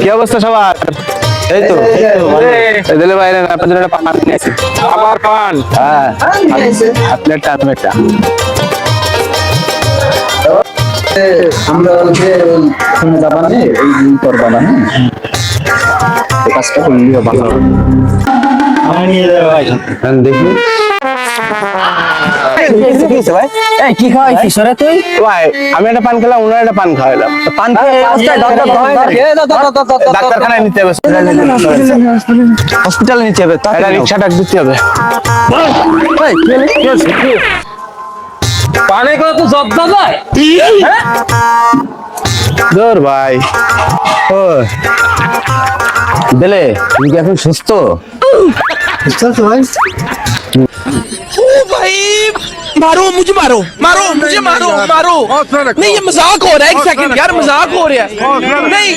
কি অবস্থা সবার? এই তো দিলে বাইরে আপনার জন্য একটা পান নিয়েছি। আবার পান? হ্যাঁ, আপনি একটা আমি একটা। আমরা যে শুনে যাবা না এই করবা না, এই কাজটা করলেও ভালো হবে। হ্যাঁ, দেখি কি খাওয়াইছিস রে তুই? ভাই আমি একটা পান খেলাম, ওনার একটা পান খাওয়াইলাম। পান খেয়ে ডাক্তারখানায় নিতে হবে, হসপিটালে নিতে হবে। একটা রিক্সা ডাক দিতে হবে। পানে করে তো জব্দ যায়। দূর ভাই, ও দিলে তুমি কি এখন সুস্থ? भाई मारो मुझे मारो मारो मुझे मारो मारो नहीं ये मजाक हो रहा है एक सेकंड यार मजाक हो रहा है नहीं